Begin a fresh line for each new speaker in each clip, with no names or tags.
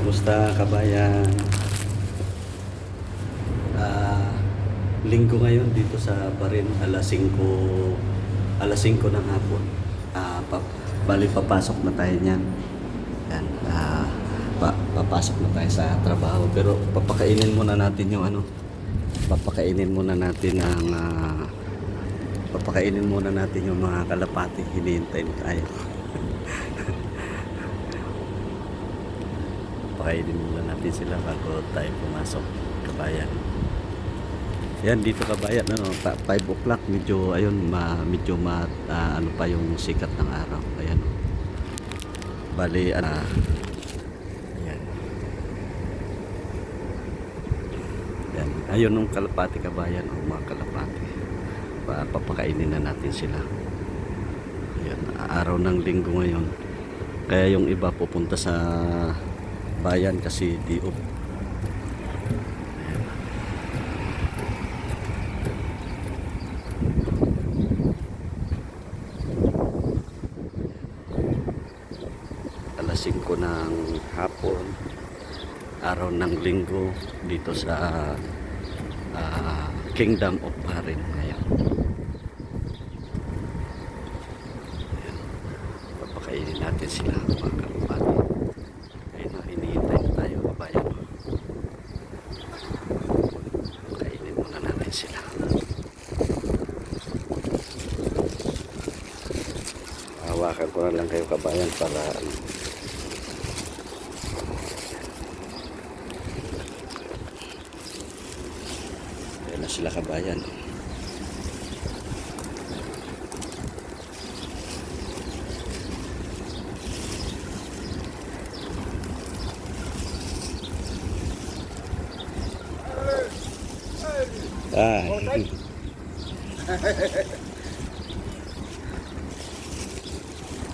Kumusta kabayan? Ah, Linggo ngayon dito sa Barin, alas 5 ng hapon. Bali papasok na tayo niyan. Yan, papasok na tayo sa trabaho pero papakainin muna natin yung ano. Papakainin muna natin yung mga kalapati. Hinihintay na tayo. Pakainin muna natin sila bago tayo pumasok kabayan. Yan dito kabayan, 5 o'clock medyo ayun, ano pa yung sikat ng araw. Ayan. Bali yan. Yan. Ayun yung kalapati kabayan, mga kalapati. Papakainin na natin sila. Ayan, araw ng linggo ngayon. Kaya yung iba pupunta sa bayan kasi di off. Alas 5 ng hapon, araw ng linggo dito sa Kingdom of Barin ngayon. Ayan. Papakainin natin sila mga kalapati. Ayun na, hinihintay na tayo kabayan. Papakainin muna natin sila. Hawakan ko na lang kayo kabayan para ayan na sila kabayan.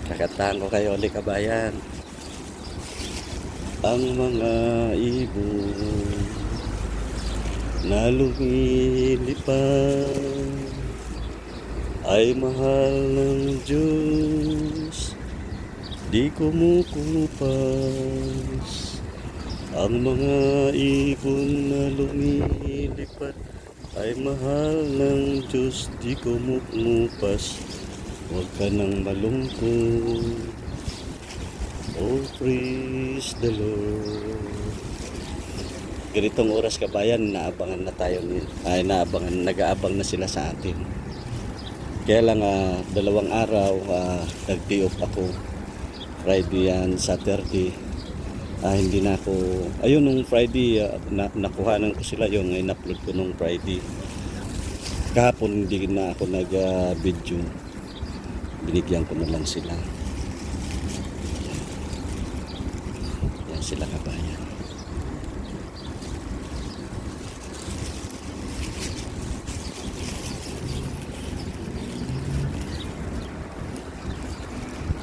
Kakatahan ko kayo ulit kabayan. Ang mga ibon na lumilipad ay mahal ng Diyos, di kumukupas. Ang mga ibon na lumilipad ay mahal ng Diyos, di kumukupas. Huwag ka nang malungkot. Oh, praise the Lord. Ganitong oras kabayan, naabangan na tayo nag-aabang na sila sa atin. Kaya lang 2 araw nag-day off ako. Friday and Saturday. Hindi na ako, ayun nung Friday nakuhanan ko sila, yung in-upload ko nung Friday. Kahapon hindi na ako nag-video. Binigyan ko na lang sila. Yan sila kabayan.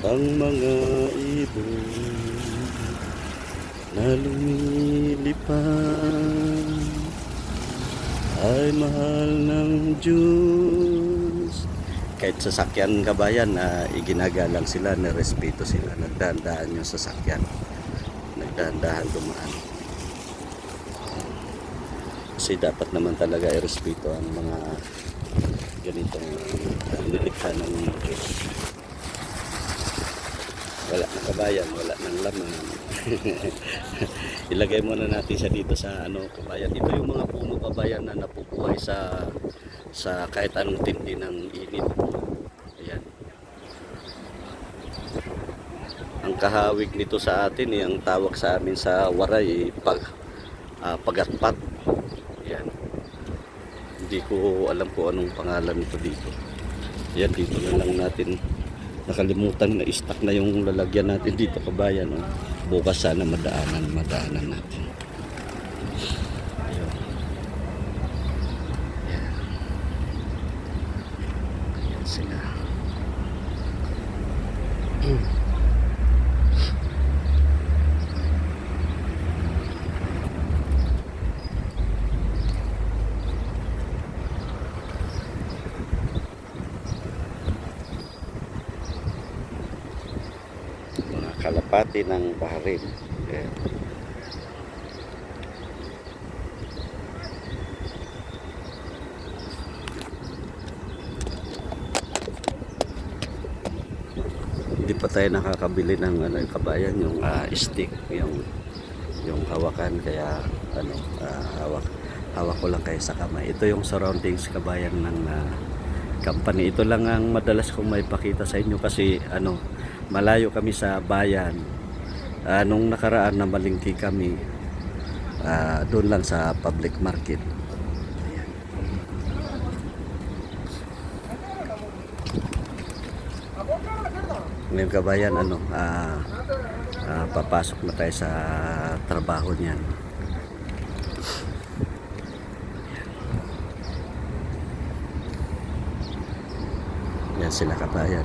Ang mga ibon na lumilipad ay mahal ng Diyos. Kahit sasakyan kabayan, iginagalang sila, nirespeto sila, nagdahan-dahan yung sasakyan, nagdahan-dahan dumaan. Kasi dapat naman talaga irespeto ang mga ganitong nilikha ng Diyos. Wala na kabayan, wala nang laman. Ilagay muna natin siya dito sa kabayan. Ito yung mga puno kabayan na napubuhay sa kahit anong tindi ng init. Ayan. Ang kahawig nito sa atin, ang tawag sa amin sa Waray, pagatpat. Ayan. Hindi ko alam kung anong pangalan nito dito. Ayan, dito na lang natin. Nakalimutan na stock na yung lalagyan natin dito kabayan. Bukas sana madaanan natin. Ayun. Ayan sila. Kalapati ng Barin. Ayan. pa tayo nakakabili ng ano, kabayan, yung stick, yung hawakan, kaya ano, hawak ko lang kayo sa kamay. Ito yung surroundings kabayan ng company. Ito lang ang madalas kong maipakita sa inyo kasi ano, malayo kami sa bayan. Nung nakaraan na malingki kami, doon lang sa public market. Ngayon kabayan, ano, papasok na tayo sa trabaho niyan. Yan sila kabayan.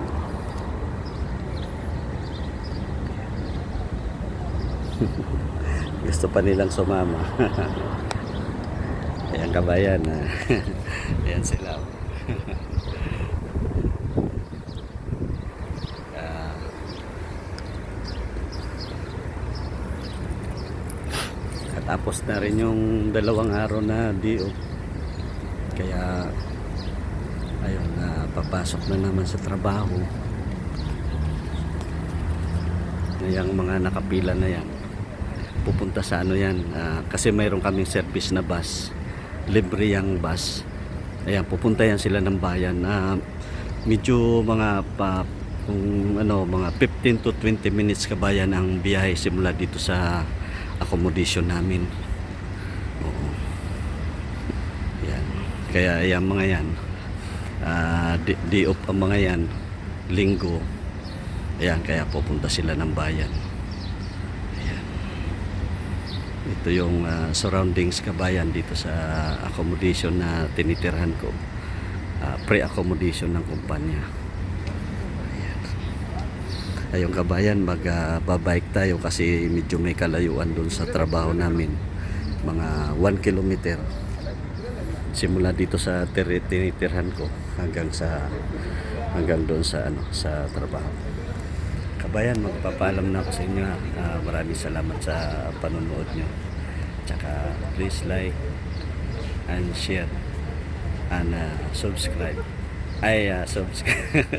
Gusto pa nilang sumama. Ayan kabayan. Ayan sila. Tapos na rin yung 2 araw na DO. Kaya ayun, papasok na naman sa trabaho. Yung mga nakapila na yan, pupunta sa ano yan, kasi mayroon kaming service na bus, libre yung bus. Ayan, pupunta yan sila ng bayan. Medyo mga kung ano, mga 15 to 20 minutes kabayan ang biyahe simula dito sa accommodation namin. Oo. Yan. Kaya yung mga yan, day off ang mga yan, linggo. Ayan, kaya pupunta sila ng bayan. Ayan. Ito yung surroundings kabayan dito sa accommodation na tinitirhan ko. Pre-accommodation ng kumpanya. Ayun kabayan, magbabike tayo kasi medyo may kalayuan doon sa trabaho namin, mga 1 kilometer simula dito sa tinitirhan ko hanggang doon sa ano, sa trabaho. Kabayan, magpapaalam na ako sa inyo. Maraming salamat sa panonood nyo, tsaka please like and share and subscribe. Subscribe.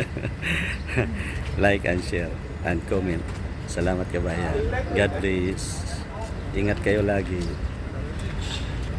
Like and share and comment. Salamat kabayan. God bless. Ingat kayo lagi.